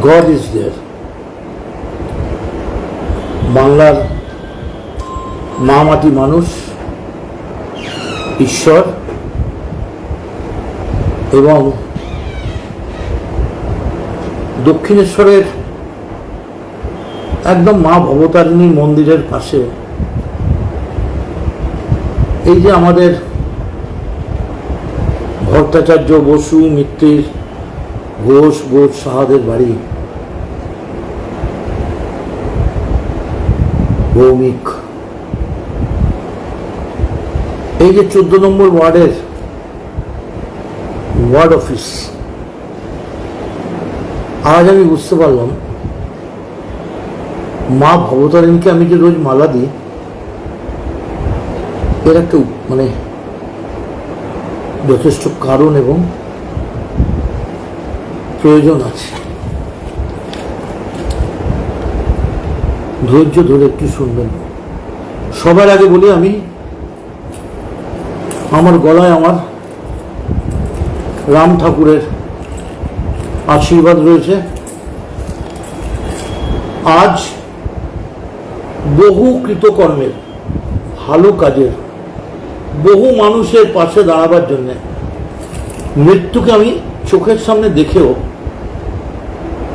God is there. বাংলার মা মাটি মানুষ, ঈশ্বর এবং দক্ষিণেশ্বরের একদম মা ভবতারিণী মন্দিরের পাশে এই যে আমাদের ভট্টাচার্য, বসু, মিত্তির, ঘোষ, বোস, সাহাদের বাড়ি, ভৌমিক, এই যে 14 নম্বর ওয়ার্ডের ওয়ার্ড অফিস, আজ আমি বুঝতে পারলাম মা ভবতারিণীকে আমি যে রোজ মালা দিই এর একটা যথেষ্ট কারণ এবং প্রয়োজন আছে। ধৈর্য ধরে একটু শুনবেন। সবার আগে বলি, আমি আমার গলায় আমার রাম ঠাকুরের আশীর্বাদ রয়েছে। আজ বহু কৃতকর্মের, ভালো কাজের, বহু মানুষের পাশে দাঁড়াবার জন্য মৃত্যুকে আমি চোখের সামনে দেখেও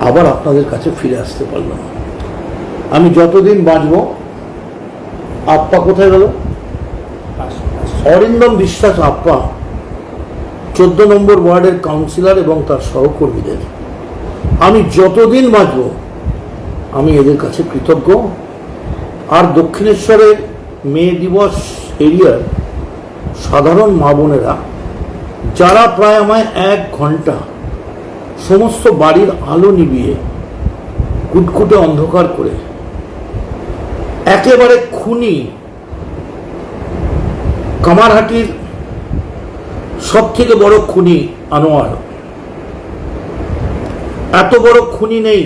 আবার আপনাদের কাছে ফিরে আসতে পারলাম। আমি যতদিন বাঁচব, আপ্পা কোথায় গেল? অরিন্দম বিশ্বাস আপ্পা 14 নম্বর ওয়ার্ডের কাউন্সিলর এবং তার সহকর্মীদের, আমি যতদিন বাঁচব আমি এদের কাছে কৃতজ্ঞ। আর দক্ষিণেশ্বরের মে দিবস এরিয়ার সাধারণ মা বোনেরা যারা প্রায় আমায় 1 ঘন্টা সমস্ত বাড়ির আলো নিভিয়ে কুটকুটে অন্ধকার করে একেবারে খুনি কামারহাটির সব থেকে বড় খুনি আনোয়ার, এত বড় খুনি নেই,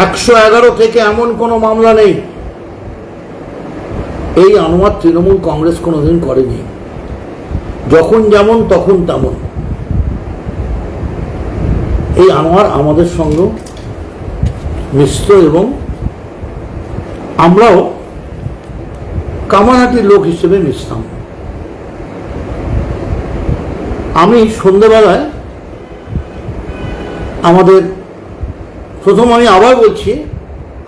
111 থেকে এমন কোনো মামলা নেই। এই আনোয়ার তৃণমূল কংগ্রেস কোনোদিন করেনি, যখন যেমন তখন তেমন। এই আনোয়ার আমাদের সঙ্গে মিশ্র এবং আমরাও কামারহাটির লোক হিসেবে মিশতাম। আমি সন্ধ্যেবেলায় আমাদের আমি আবার বলছি,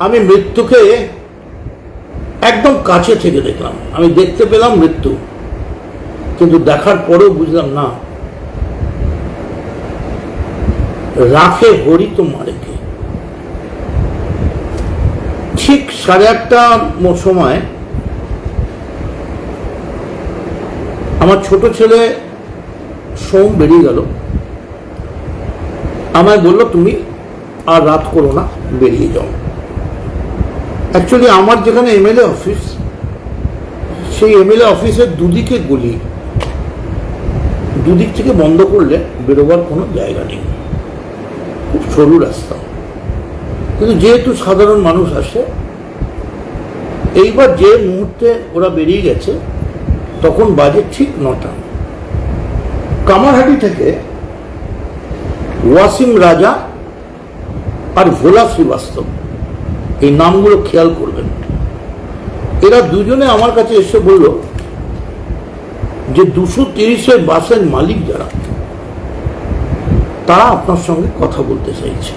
আমি মৃত্যুকে একদম কাছে থেকে দেখলাম। আমি দেখতে পেলাম মৃত্যু, কিন্তু দেখার পরেও বুঝলাম না, রাখে হরি তো মারে কে। ঠিক 8:30 সময় আমার ছোট ছেলে সোম বেরিয়ে গেল, আমায় বললো তুমি আর রাত করো না, বেরিয়ে যাও। অ্যাকচুয়ালি আমার যেখানে এমএলএ অফিস, সেই এমএলএ অফিসের দুদিকে গলি, দুদিক থেকে বন্ধ করলে বেরোবার কোনো জায়গা নেই, খুব সরু রাস্তা। কিন্তু যেহেতু সাধারণ মানুষ আসে, এইবার যে মুহূর্তে ওরা বেরিয়ে গেছে তখন বাজে ঠিক 9টা। কামারহাটি থেকে ওয়াসিম রাজা আর ভোলা শ্রীবাস্তব, এই নামগুলো খেয়াল করবেন। এরা দুজনে আমার কাছে এসে বলল যে 230-এর বাসের মালিক যারা, তারা আপনার সঙ্গে কথা বলতে চাইছে।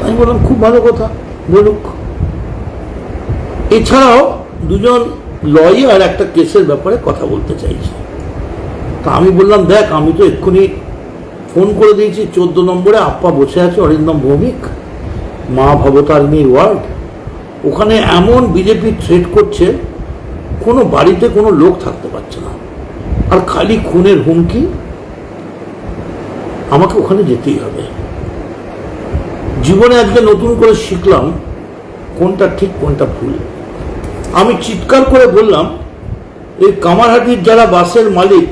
আমি বললাম খুব ভালো কথা, বলুক। এছাড়াও দুজন লয়ার একটা কেসের ব্যাপারে কথা বলতে চাইছে। তা আমি বললাম দেখ, আমি তো এক্ষুনি ফোন করে দিয়েছি, 14 নম্বরে আপ্পা বসে আছে, অরিন্দম ভৌমিক, মা ভবতারিণীর ওয়ার্ড, ওখানে এমন বিজেপি থ্রেট করছে, কোনো বাড়িতে কোনো লোক থাকতে পারছে না, আর খালি খুনের হুমকি। আমাকে ওখানে যেতেই হবে। জীবনে আজকে নতুন করে শিখলাম কোনটা ঠিক কোনটা ভুল। আমি চিৎকার করে বললাম, এই কামারহাটির যারা বাসের মালিক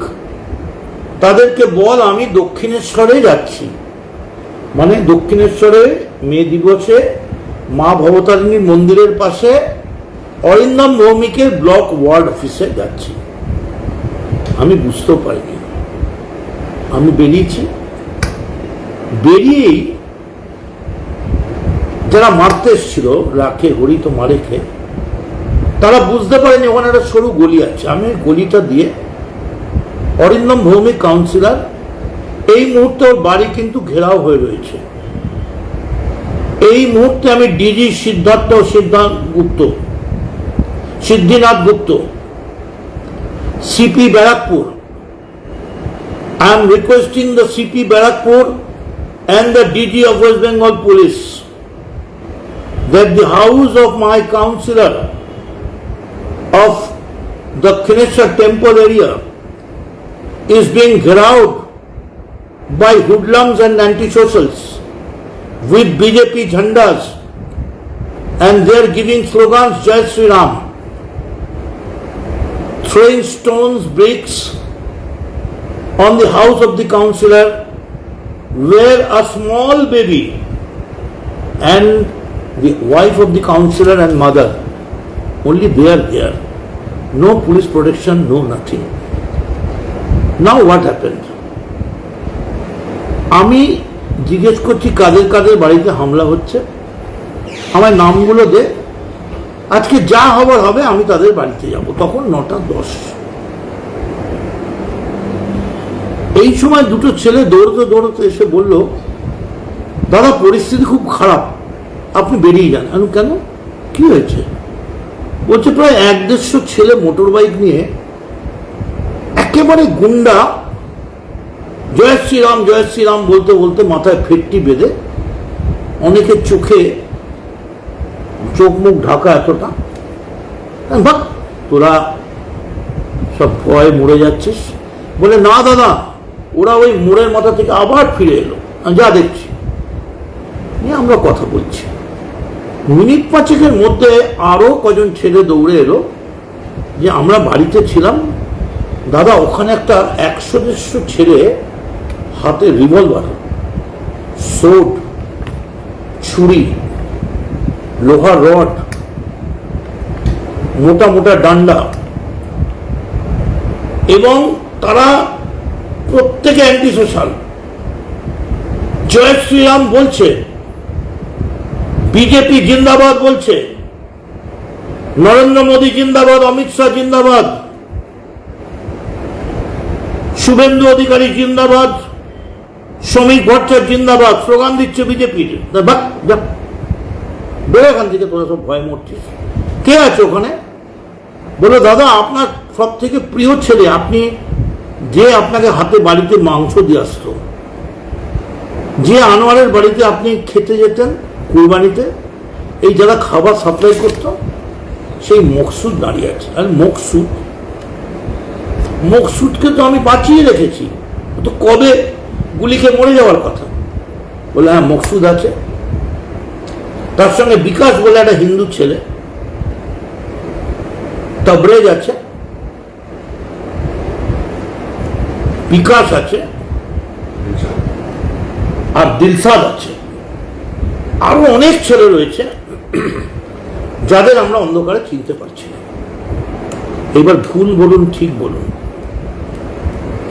তাদেরকে বল আমি দক্ষিণেশ্বরে যাচ্ছি, মানে দক্ষিণেশ্বরে মে দিবসে মা ভবতারিণীর মন্দিরের পাশে অরিন্দম ভৌমিকের ব্লক ওয়ার্ড অফিসে যাচ্ছি। আমি বুঝতেও পারিনি, আমি বেরিয়েছি, বেরিয়েই যারা মারতে এসেছিল, রাখে হরি তো মারে খে, তারা বুঝতে পারেনি ওখানে একটা সরু গলি আছে। আমি ওই গলিটা দিয়ে অরিন্দম ভৌমিক কাউন্সিলর, এই মুহূর্তে ওর বাড়ি কিন্তু ঘেরাও হয়ে রয়েছে। এই মুহূর্তে আমি DG Siddhinath Gupta, CP Barrackpore, I am requesting the CP Barakpur and the DG of West Bengal Police that the house of my councillor of the Kinesha temple area is being graved by hoodlums and anti-socials with BJP jhandas, and they are giving slogans Jai Sri Ram, throwing stones, bricks on the house of the councillor, where a small baby and the wife of the councillor and mother, only they are there. No police protection, no nothing. Now what happened? আমি জিজ্ঞেস করছি কাদের কাদের বাড়িতে হামলা হচ্ছে, আমার নামগুলো দে, আজকে যা হবার হবে আমি তাদের বাড়িতে যাব। তখন 9:10। এই সময় দুটো ছেলে দৌড়তে দৌড়তে এসে বলল, দাদা পরিস্থিতি খুব খারাপ, আপনি বেরিয়ে যান। আমি কেন, কি হয়েছে? বলছে প্রায় 150 ছেলে মোটর বাইক নিয়ে একেবারে গুন্ডা, জয় শ্রীরাম বলতে বলতে মাথায় ফেটটি বেঁধে, অনেকের চোখে চোখ মুখ ঢাকা এতটা, ভাব তোরা সব ভয়ে মরে যাচ্ছিস। বলে না দাদা, ওরা ওই মোড়ের মাথা থেকে আবার ফিরে এলো, যা দেখছি। নিয়ে আমরা কথা বলছি, মিনিট 5-এর মধ্যে আরো কজন ছেলে দৌড়ে এলো যে আমরা বাড়িতে ছিলাম দাদা, ওখানে একটা 100-150 ছেলে হাতে রিভলভার, সোড, ছুরি, লোহার রড, মোটা মোটা ডান্ডা, এবং তারা প্রত্যেকে অ্যান্টি সোশ্যাল। জয় শ্রীরাম বলছে, বিজেপি জিন্দাবাদ বলছে, নরেন্দ্র মোদী জিন্দাবাদ, অমিত শাহ জিন্দাবাদ, শুভেন্দু অধিকারী জিন্দাবাদ, শ্রমিক ভট্টাচার্য জিন্দাবাদ, স্লোগান দিচ্ছে বিজেপির। বেরো এখান থেকে, তোরা সব ভয় মরছিস। কে আছে ওখানে? বলো দাদা, আপনার সব থেকে প্রিয় ছেলে, আপনি যে আপনাকে হাতে বাড়িতে মাংস দিয়ে আসতো, যে আনোয়ারের বাড়িতে আপনি খেতে যেতেন কুরবানিতে, এই যারা খাবার সাপ্লাই করতো, সেই মকসুদ দাঁড়িয়ে আছে। আর মকসুদকে তো আমি বাঁচিয়ে রেখেছি, তো কবে গুলি খেয়ে মরে যাওয়ার কথা। বলে হ্যাঁ মকসুদ আছে, তার সঙ্গে বিকাশ বলে একটা হিন্দু ছেলে, তবরেজ আছে, বিকাশ আছে, আর দিলসাদ আছে, আরো অনেক ছেলে রয়েছে যাদের আমরা অন্ধকারে চিনতে পারছি না। এবার ভুল বলুন ঠিক বলুন,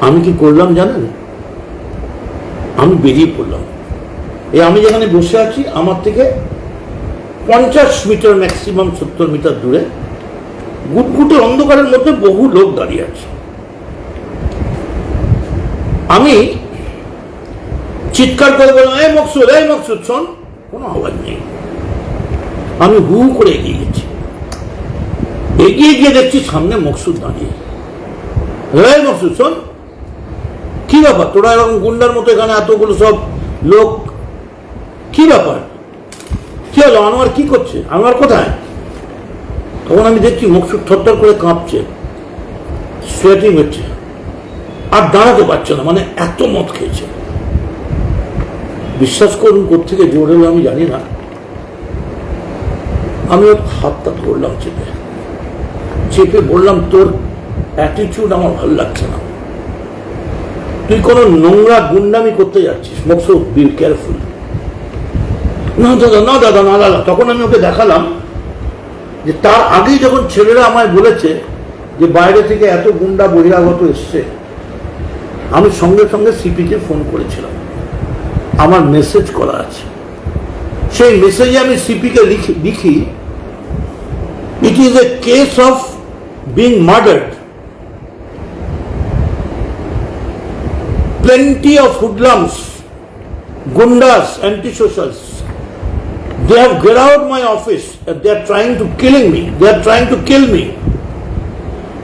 আমি কি করলাম জানেন? আমি বেরিয়ে পড়লাম। আমি যেখানে বসে আছি, আমার থেকে 50 মিটার, ম্যাক্সিমাম 70 মিটার দূরে গুটগুটে অন্ধকারের মধ্যে বহু লোক দাঁড়িয়ে আছে। আমি চিৎকার করে বললাম, এই মকসুদ শোন। কোনো আওয়াজ নেই। আমি হু করে এগিয়ে গেছি, এগিয়ে গিয়ে দেখছি সামনে মকসুদ দাঁড়িয়ে। এই মকসুদ শোন, কি ব্যাপার তোরা এরকম গুন্ডার মতো এখানে এতগুলো সব লোক, কি ব্যাপার, কি হলো, আনোয়ার কি করছে, আনোয়ার কোথায়? তখন আমি দেখছি মকসুদ থরথর করে কাঁপছে, সোয়েটিং হচ্ছে, আর দাঁড়াতে পারছে না, মানে এত মদ খেয়েছে। বিশ্বাস করুন কোত্থেকে জোর হলো আমি জানি না, আমি ওর হাতটা ধরলাম, চেপে বললাম, তোর অ্যাটিটিউড আমার ভালো লাগছে না, তুই কোনো নোংরা গুন্ডামি করতে যাচ্ছিস, মকসুদ বি কেয়ারফুল। না দাদা। তখন আমি ওকে দেখালাম যে তার আগেই যখন ছেলেরা আমায় বলেছে যে বাইরে থেকে এত গুন্ডা বহিরাগত এসছে, আমি সঙ্গে সঙ্গে সিপিকে ফোন করেছিলাম। আমার মেসেজ করা আছে। সেই মেসেজে আমি সিপিকে লিখি, it is a case of being murdered, plenty of hoodlums, gundas, anti-socials. They have get out my office and they are trying to killing me. They are trying to kill me.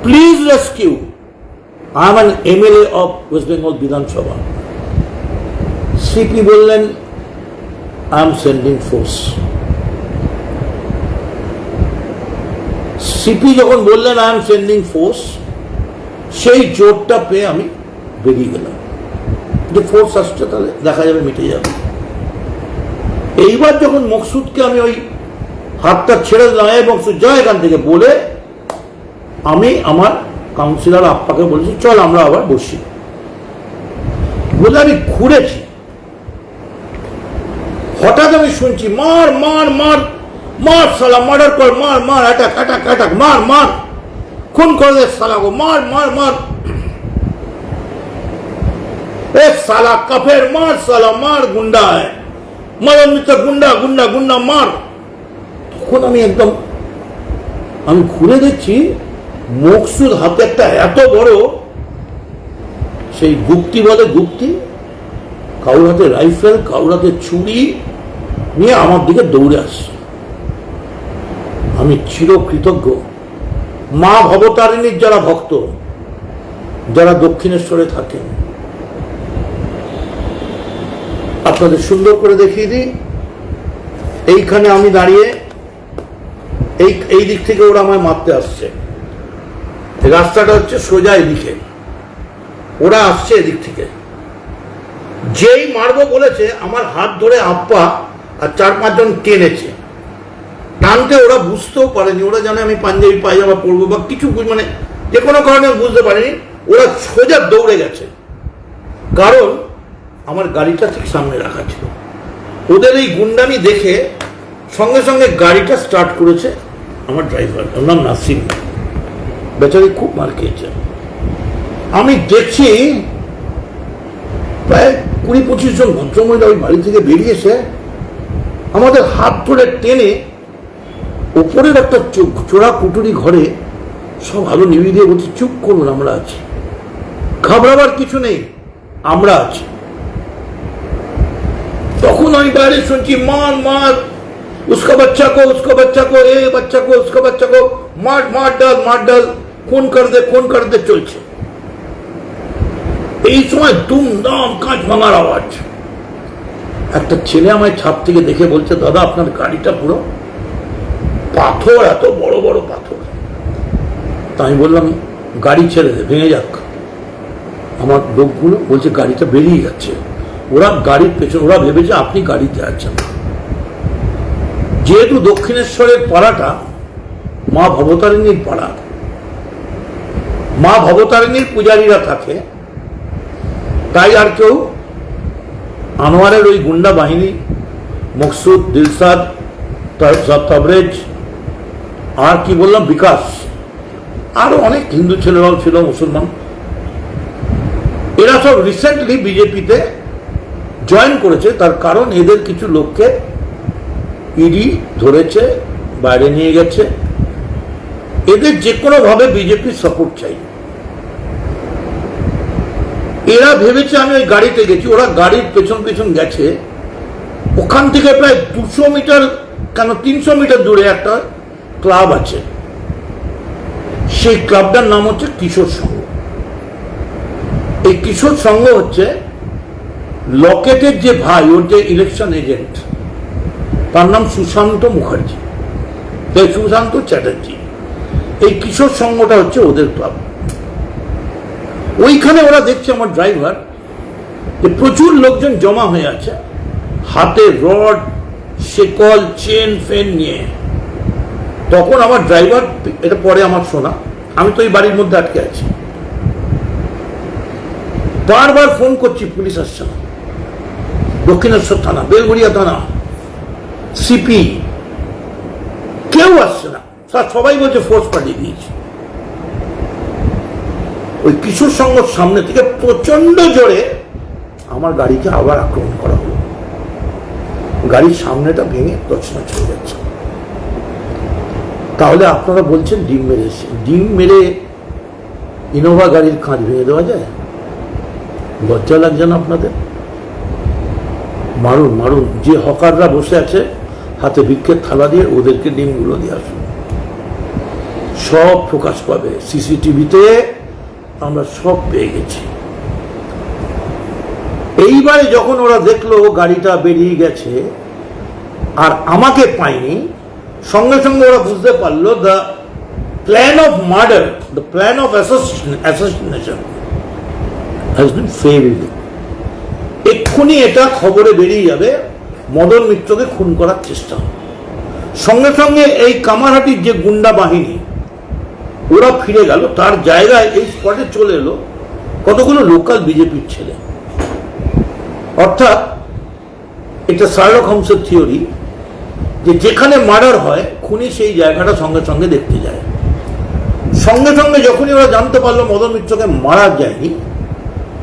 Please rescue. I am an MLA of West Bengal Bidhan Sabha. CP বললেন, I am sending force. CP যখন বললেন I am sending force, সেই জোরটা পেয়ে আমি বেরিয়ে গেলাম যে ফোর্স আসছে, তাহলে দেখা যাবে, মিটে যাবে। এইবার যখন মকসুদকে আমি ওই হাতটা ছেড়ে দিলাম, মকসুদ যা এখান থেকে বলে, আমি আমার কাউন্সিলর আপ্পাকে বলেছি চল আমরা আবার বসি বলে আমি ঘুরেছি। হঠাৎ আমি শুনছি মার মার মার মার, সালা মার্ডার কর, মার মার, অ্যাটাক অ্যাটাক অ্যাটাক, মার মার, খুন করে দে সালা গো, মার মার মার, एक साला कफेर मार, साला मार, गुंडा है, मदन मित्र गुंडा गुंडा गुंडा मार। তখন আমি একদম আমি ঘুরে দেখছি মকসুদ হাতে একটা এত বড় সেই গুপ্তি বলে গুপ্তি, কারোর হাতে রাইফেল, কারোর হাতে ছুরি নিয়ে আমার দিকে দৌড়ে আসছে। আমি চিরকৃতজ্ঞ মা ভবতারিণীর যারা ভক্ত, যারা দক্ষিণেশ্বরে থাকেন, আপনাদের সুন্দর করে দেখিয়ে দিই। এইখানে আমি দাঁড়িয়ে, এই দিক থেকে ওরা আমায় মারতে আসছে, রাস্তাটা হচ্ছে সোজা এদিকে, ওরা আসছে এদিক থেকে। যেই মারবো বলেছে আমার হাত ধরে আপ্পা আর 4-5 জন টেনেছে। টানতে ওরা বুঝতেও পারেনি, ওরা জানে আমি পাঞ্জাবি পায়জামা পরবো বা কিছু, মানে যে কোনো কারণে বুঝতে পারেনি, ওরা সোজা দৌড়ে গেছে। কারণ আমার গাড়িটা ঠিক সামনে রাখা ছিল। ওদের এই গুন্ডামি দেখে সঙ্গে সঙ্গে গাড়িটা স্টার্ট করেছে আমার ড্রাইভার, ওর নাম নাসিম, বেচারি খুব মার খেয়েছে। আমি দেখছি প্রায় 20-25 জন ভদ্রমহিলা ওই বাড়ি থেকে বেরিয়েছে, আমাদের হাত ধরে টেনে ওপরের একটা চোরা কুটুরি ঘরে সব আলো নিভিয়ে দিয়ে বলছে চুপ করুন, আমরা আছি, ঘাবড়াবার কিছু নেই, আমরা আছি। তখন আমি বাইরে শুনছি মার মার, उसका बच्चा को, उसका बच्चा को, ए बच्चा को, उसका बच्चा को मार मार डाल, खून कर दे চলছে। এই সময় দুমদাম কাঁচ ভাঙার আওয়াজ। একটা ছেলে আমায় ছাদ থেকে দেখে বলছে দাদা আপনার গাড়িটা পুরো পাথর, এত বড় বড় পাথর। তা আমি বললাম গাড়ি ছেড়ে দে, ভেঙে যাক। আমার লোকগুলো বলছে গাড়িটা বেরিয়ে যাচ্ছে। ওরা গাড়ির পেছনে, ওরা ভেবেছে আপনি গাড়িতে আছেন। যেহেতু দক্ষিণেশ্বরের পাড়াটা মা ভবতারিণীর পাড়া, মা ভবতারিণীর পূজারীরা থাকে, তাই আর কেউ আনোয়ারের ওই গুন্ডা বাহিনী, মকসুদ, দিলসাদ, তাবরেজ, আর কি বললাম বিকাশ, আরো অনেক হিন্দু ছেলেরাও ছিল, মুসলমান, এরা সব রিসেন্টলি বিজেপিতে জয়েন করেছে। তার কারণ এদের কিছু লোককে ইডি ধরেছে, বাইরে নিয়ে গেছে। এদের যে কোনো ভাবে বিজেপির সাপোর্ট চাই। এরা ভেবেছে আমি ওই গাড়িতে গেছি, ওরা গাড়ির পেছন পেছন গেছে। ওখান থেকে প্রায় 200 মিটার, কেন 300 মিটার দূরে একটা ক্লাব আছে, সেই ক্লাবটার নাম হচ্ছে কিশোর সংঘ। এই কিশোর সংঘ হচ্ছে লকেটের যে ভাই, ওর যে ইলেকশন এজেন্ট, তার নাম সুশান্ত মুখার্জি, সুশান্ত চ্যাটার্জি। এই কিশোর সংঘটা হচ্ছে ওদের ক্লাব। ওইখানে ওরা দেখছে আমার ড্রাইভার যে প্রচুর লোকজন জমা হয়ে আছে, হাতে রড, শেকল, চেন ফেন নিয়ে। তখন আমার ড্রাইভার, এটা পরে আমার শোনা, আমি তো এই বাড়ির মধ্যে আটকে আছি, বারবার ফোন করছি, পুলিশ আসছে না, দক্ষিণেশ্বর থানা, বেলঘড়িয়া থানা, সিপি, কেউ আসছে না। সবাই বলছে ফোর্স পাঠিয়ে দিয়েছে। ওই কিশোর সংঘর সামনে থেকে প্রচন্ড জোরে আমার গাড়িকে আবার আক্রমণ করা হলো। গাড়ির সামনেটা ভেঙে তছনছ হয়ে যাচ্ছে। তাহলে আপনারা বলছেন ডিম মেরেছে, ডিম মেরে ইনোভা গাড়ির কাঁচ ভেঙে দেওয়া যায়? লজ্জা লাগছে না আপনাদের? মারুন মারুন, যে হকাররা বসে আছে হাতে ভিক্ষের থালা দিয়ে, ওদেরকে ডিমগুলো দিয়ে আসুন, সব প্রকাশ পাবে। সিসিটিভিতে আমরা সব পেয়ে গেছি। এইবারে যখন ওরা দেখলো গাড়িটা বেরিয়ে গেছে আর আমাকে পায়নি, সঙ্গে সঙ্গে ওরা বুঝতে পারলো the plan of murder, the plan of assassination has been failed. এক্ষুনি এটা খবরে বেরিয়ে যাবে, মদন মিত্রকে খুন করার চেষ্টা। সঙ্গে সঙ্গে এই কামারহাটির যে গুন্ডা বাহিনী ওরা ফিরে গেল, তার জায়গায় এই স্পটে চলে এলো কতগুলো লোকাল বিজেপির ছেলে। অর্থাৎ এটা শার্লক হোমসের থিওরি যে যেখানে মার্ডার হয় খুনি সেই জায়গাটা সঙ্গে সঙ্গে দেখতে যায়। সঙ্গে সঙ্গে যখনই ওরা জানতে পারলো মদন মিত্রকে মারা যায়নি,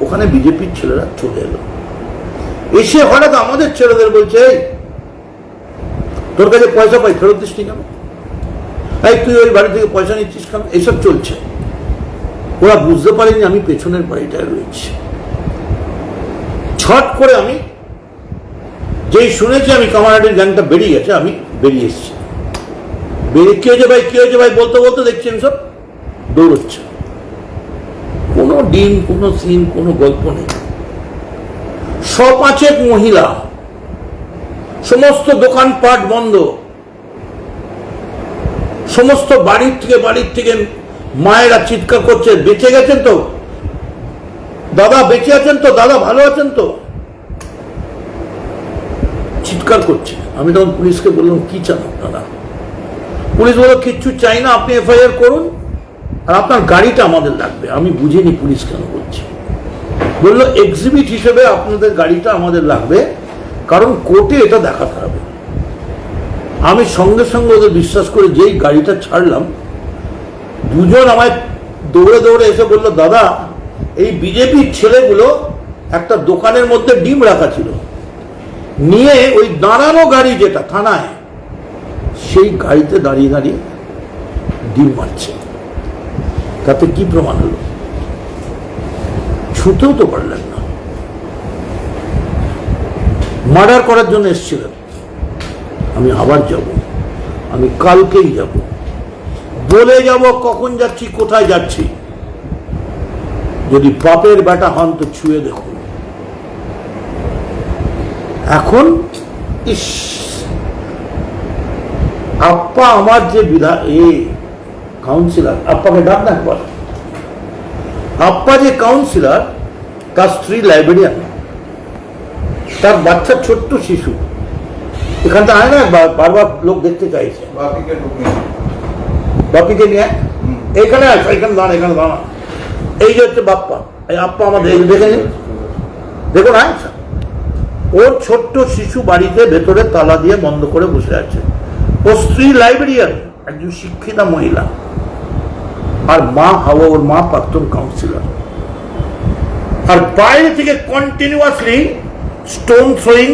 ওখানে বিজেপির ছেলেরা চলে এলো। এসে হঠাৎ আমাদের ছেলেদের বলছে, তোর কাছে পয়সা পাই, ফেরত দিস নি কেন? এই তুই ওই বাড়ি থেকে পয়সা নিচ্ছিস কেন? এসব চলছে। ওরা বুঝতে পারেনি আমি পেছনের বাড়িটায় রয়েছি। ছট করে আমি যেই শুনেছি আমি কামারহাটির গ্যাংটা বেরিয়ে গেছে, আমি বেরিয়ে এসেছি। বেরিয়ে কি হয়েছে ভাই, কি হয়েছে ভাই বলতে বলতে দেখছেন সব দৌড়চ্ছে। কোনো ডিম, কোনো সিন, কোনো গল্প নেই। সপাঁচেক মহিলা, সমস্ত দোকানপাট বন্ধ, সমস্ত বাড়ির থেকে মায়েরা চিৎকার করছে, বেঁচে গেছেন তো দাদা, বেঁচে আছেন তো দাদা, ভালো আছেন তো, চিৎকার করছে। আমি তখন পুলিশকে বললাম কি চান আপনারা? পুলিশ বলল কিচ্ছু চাই না, আপনি এফআইআর করুন আর আপনার গাড়িটা আমাদের লাগবে। আমি বুঝিনি পুলিশ কেন বলছে। বললো এক্সিবিট হিসেবে আপনাদের গাড়িটা আমাদের লাগবে, কারণ কোর্টে এটা দেখাতে হবে। আমি সঙ্গে সঙ্গে ওদের বিশ্বাস করে যেই গাড়িটা ছাড়লাম, দুজন আমায় দৌড়ে দৌড়ে এসে বললো দাদা, এই বিজেপির ছেলেগুলো একটা দোকানের মধ্যে ডিম রাখা ছিল, নিয়ে ওই দাঁড়ানো গাড়ি যেটা থানায়, সেই গাড়িতে দাঁড়িয়ে দাঁড়িয়ে ডিম মারছে। তাতে কি প্রমাণ হলো? ছুতেও তো পারলেন না। মার্ডার করার জন্য এসেছিলেন। আমি আবার যাব, আমি কালকেই যাব, বলে যাব কখন যাচ্ছি, কোথায় যাচ্ছি। যদি বাপের বেটা হন তো ছুঁয়ে দেখুন। এখন ইস, আপ্পা আমার যে কাউন্সিলর, আপ্পাকে ডাক না একবার। আপ্পা যে কাউন্সিলর, তার স্ত্রী লাইব্রেরিয়ান, তার বাচ্চা ছোট্ট শিশু এখানটা আয় না, বারবার লোক দেখতে চাইছে। বাপিকে নিয়ে এখানে আস, এখানে দাঁড়া, এখানে দাঁড়া। এই যে হচ্ছে বাপ্পা, এই আপ্পা আমাদের দেখে নিন, দেখুন আচ্ছা, ওর ছোট্ট শিশু বাড়িতে ভেতরে তালা দিয়ে বন্ধ করে বসে আছে। ওর স্ত্রী লাইব্রেরিয়ান, একজন শিক্ষিতা মহিলা, আর মা হাওয়া, ওর মা প্রাক্তন কাউন্সিলর। আর বাইরে থেকে কন্টিনিউয়াসলি স্টোন থ্রোয়িং,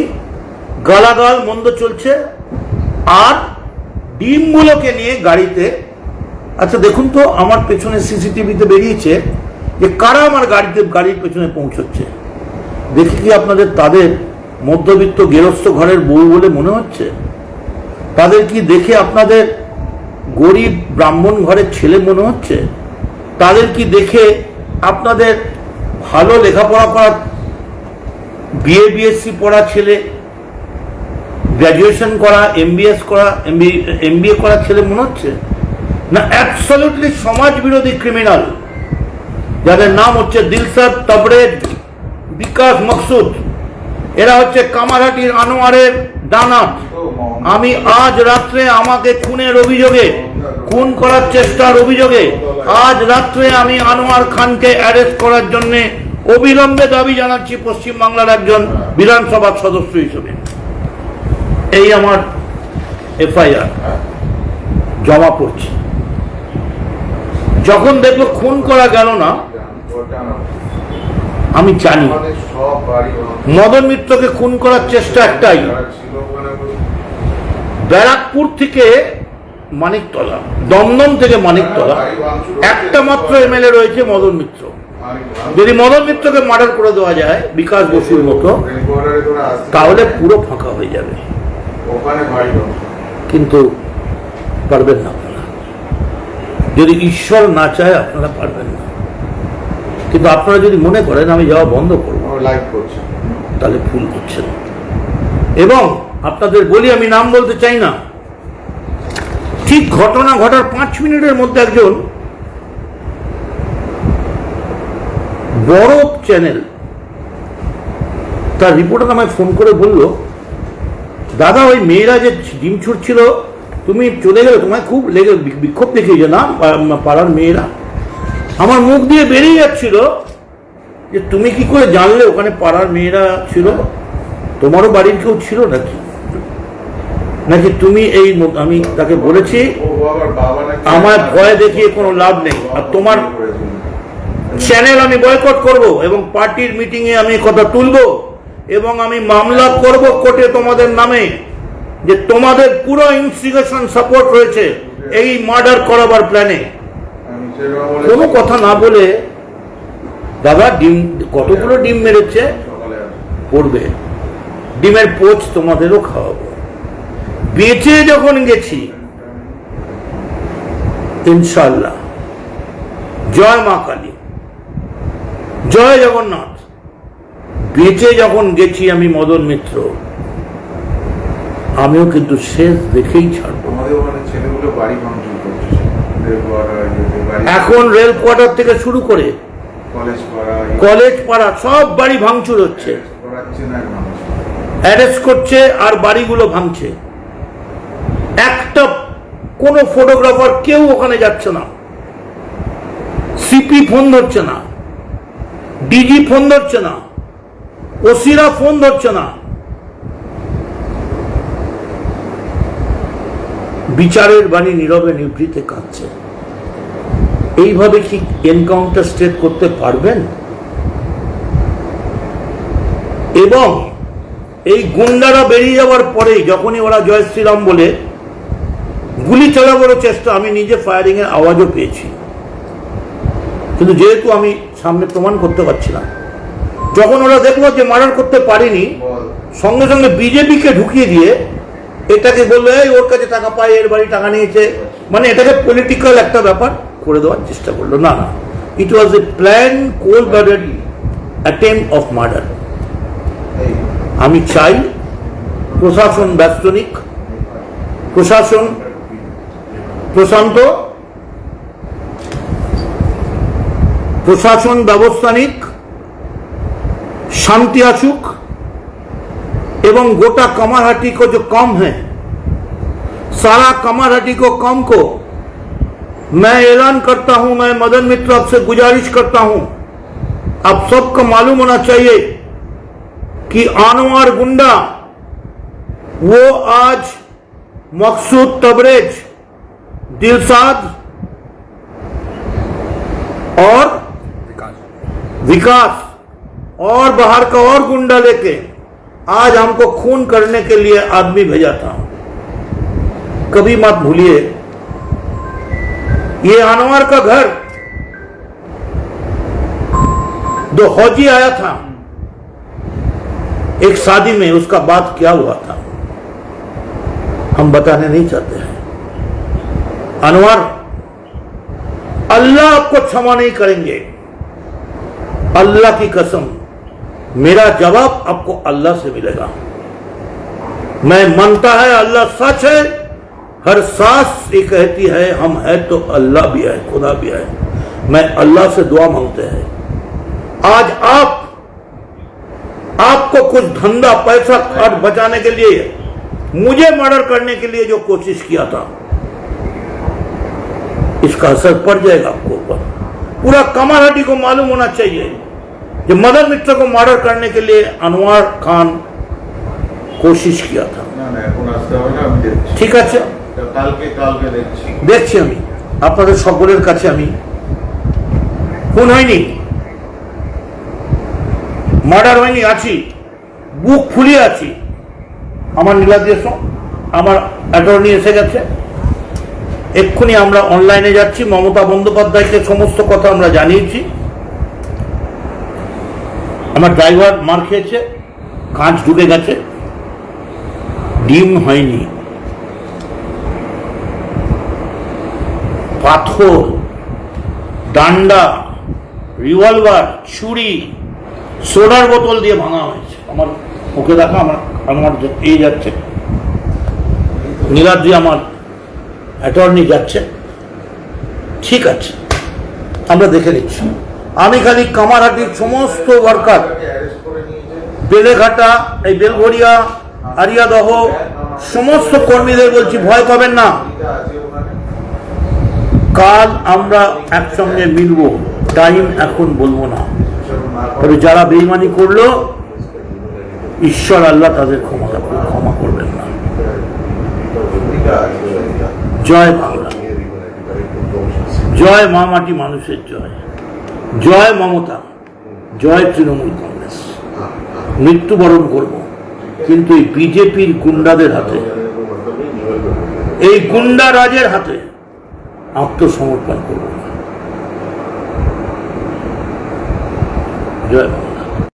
গালাগাল মন্দ চলছে। আর ডিমগুলোকে নিয়ে গাড়িতে, আচ্ছা দেখুন তো আমার পেছনে সিসিটিভিতে বেরিয়েছে যে কারা আমার গাড়ির পেছনে পৌঁছচ্ছে। দেখি কি আপনাদের তাদের মধ্যবিত্ত গেরস্থ ঘরের বউ বলে মনে হচ্ছে? তাদের কি দেখে আপনাদের গরিব ব্রাহ্মণ ঘরের ছেলে মনে হচ্ছে? তাদের কি দেখে আপনাদের ভালো লেখাপড়া করা, বিএসসি পড়া ছেলে, গ্র্যাজুয়েশন করা, এমবিএস করা, এমবিএ করা ছেলে মনে হচ্ছে? না, অ্যাবসলিউটলি সমাজ বিরোধী ক্রিমিনাল, যাদের নাম হচ্ছে দিলসাদ, তবরেজ, বিকাশ, মকসুদ। এরা হচ্ছে কামারহাটির আনোয়ারের ডানাত। আমি আজ রাত্রে আমাকে খুনের অভিযোগে, খুন করার চেষ্টার অভিযোগে আজ রাত্রে আমি আনোয়ার খানকে অ্যারেস্ট করার জন্য অবিলম্বে দাবি জানাচ্ছি পশ্চিমবাংলার একজন বিধানসভার সদস্য হিসেবে। এই আমার এফআইআর জমা পড়ছে। যখন দেখলো খুন করা গেল না, আমি জানি মদন মিত্রকে খুন করার চেষ্টা একটাই, ব্যারাকপুর থেকে মানিকতলা, দমদম থেকে মানিকতলা একটা মাত্র এমএলএ রয়েছে মদন মিত্র। যদি মদন মিত্রকে মার্ডার করে দেওয়া যায় বিকাশ বসুর মতো, তাহলে পুরো ফাঁকা হয়ে যাবে। কিন্তু পারবেন না আপনারা, যদি ঈশ্বর না চায় আপনারা পারবেন না। কিন্তু আপনারা যদি মনে করেন আমি যাওয়া বন্ধ করবো, তাহলে ভুল করছেন। এবং আপনাদের বলি, আমি নাম বলতে চাই না, ঠিক ঘটনা ঘটার 5 মিনিটের মধ্যে একজন বড় চ্যানেল তার রিপোর্টার আমায় ফোন করে বলল, দাদা ওই মেয়েরা যে ডিম ছুটছিল তুমি চলে গেলে, তোমায় খুব লেগে বিক্ষোভ দেখিয়েছে না পাড়ার মেয়েরা। আমার মুখ দিয়ে বেরিয়ে যাচ্ছিল যে তুমি কি করে জানলে ওখানে পাড়ার মেয়েরা ছিল? তোমারও বাড়ির কেউ ছিল নাকি নাকি তুমি এই? আমি তাকে বলেছি আমার ভয় দেখিয়ে কোনো লাভ নেই, আর তোমার চ্যানেল আমি বয়কট করব এবং পার্টির মিটিং এ আমি কথা তুলবো এবং আমি মামলা করব কোর্টে তোমাদের নামে যে তোমাদের পুরো ইনস্টিগেশন সাপোর্ট রয়েছে এই মার্ডার করাবার প্ল্যানে। কোনো কথা না বলে দাদা ডিম কতগুলো ডিম মেরেছে পড়বে, ডিমের পোচ তোমাদেরও খাওয়াবো। বেঁচে যখন গেছি ইনশাআল্লাহ, জয় মা কালী, জয় জগন্নাথ, বেঁচে যখন গেছি আমি মদন মিত্র, আমিও কিন্তু শেষ দেখেই ছাড়বো। এখন রেল কোয়ার্টার থেকে শুরু করে কলেজ পাড়া সব বাড়ি ভাঙচুর হচ্ছে, অ্যারেস্ট করছে আর বাড়িগুলো ভাঙছে। একটা কোনো ফটোগ্রাফার কেউ ওখানে যাচ্ছে না, সিপি ফোন ধরছে না, ডিজি ফোন ধরছে না, ওসিরা ফোন ধরছে না। বিচারের বাণী নীরবে নিভৃতে কাঁদছে। এইভাবে কি এনকাউন্টার স্টেট করতে পারবেন? এবং এই গুন্ডারা বেরিয়ে যাওয়ার পরেই যখনই ওরা জয় শ্রীরাম বলে গুলি চালাবার চেষ্টা, আমি নিজে ফায়ারিং এর আওয়াজও পেয়েছি, কিন্তু যেহেতু আমি সামনে প্রমাণ করতে পারছিলাম, যখন ওরা দেখলো যে মার্ডার করতে পারিনি, সঙ্গে সঙ্গে বিজেপিকে ঢুকিয়ে দিয়ে এটাকে বললো এই ওর কাছে টাকা পায়, এর বাড়ি টাকা নিয়েছে, মানে এটাকে পলিটিক্যাল একটা ব্যাপার করে দেওয়ার চেষ্টা করলো। না না, it was a plan, cold blooded attempt of murder. আমি চাই প্রশাসন ব্যস্ত নিক, প্রশাসন প্রশান্ত, প্রশাসন ব্যবস্থা নিক, शांति आसुक एवं गोटा कमारहाटी को जो कम है, सारा कमारहाटी को कम को मैं ऐलान करता हूं, मैं मदन मित्र आपसे गुजारिश करता हूं, आप सबको मालूम होना चाहिए कि आनवार गुंडा वो आज मकसूद, तबरेज, दिलसाद और विकास और बाहर का और गुंडा लेके आज हमको खून करने के लिए आदमी भेजा था। कभी मत भूलिए, ये अनवर का घर दो फौजी आया था एक शादी में, उसका बात क्या हुआ था हम बताने नहीं चाहते हैं। अनवर, अल्लाह आपको क्षमा नहीं करेंगे, अल्लाह की कसम, मेरा जवाब आपको अल्लाह से मिलेगा। मैं मानता है अल्लाह सच है, हर सांस ये कहती है हम है तो अल्लाह भी है, खुदा भी है। मैं अल्लाह से दुआ मांगते हैं, आज आपको कुछ धंधा पैसा खर्च बचाने के लिए मुझे मर्डर करने के लिए जो कोशिश किया था, इसका असर पड़ जाएगा आपको ऊपर। पूरा कमारहाटी को मालूम होना चाहिए कि मदन मित्र को मर्डर करने के लिए अनवर खान कोशिश किया था। ठीक আছে, দেখছি আমি আপনাদের সকলের কাছে, আমি খুন হয়নি, মার্ডার হয়নি, আছি, বুক ফুলিয়ে আছি। আমার নীলাদ্রি আমার অ্যাটর্নি এসে গেছে, এক্ষুনি আমরা অনলাইনে যাচ্ছি। মমতা বন্দ্যোপাধ্যায়কে সমস্ত কথা আমরা জানিয়েছি। আমার ড্রাইভার মার খেয়েছে, কাঁচ ঢুকে গেছে, ডিম হয়নি, পাথর, ডান্ডা, রিভলভার, ছুরি, সোডার বোতল দিয়ে ভাঙা হয়েছে। আমার ওকে দেখা, আমার এই যাচ্ছে, নীলাদ্রি আমার অ্যাটর্নি যাচ্ছে, ঠিক আছে, আমরা দেখে নিচ্ছি। আমি খালি কামারহাটির সমস্ত ওয়ার্কার, বেলেঘাটা, এই বেলঘরিয়া, আরিয়াদহ সমস্ত কর্মীদের বলছি, ভয় পাবেন না, কাল আমরা একসঙ্গে মিলবো। টাইম এখন বলবো না, তবে যারা বেইমানি করলো ঈশ্বর আল্লাহ তাদের ক্ষমা করবেন না। জয় বাংলা, জয় মা মাটি মানুষের জয়, জয় মমতা, জয় তৃণমূল কংগ্রেস। মৃত্যুবরণ করব, কিন্তু এই বিজেপির গুন্ডাদের হাতে, এই গুন্ডা রাজের হাতে আত্মসমর্পণ করব না। জয় বাংলা।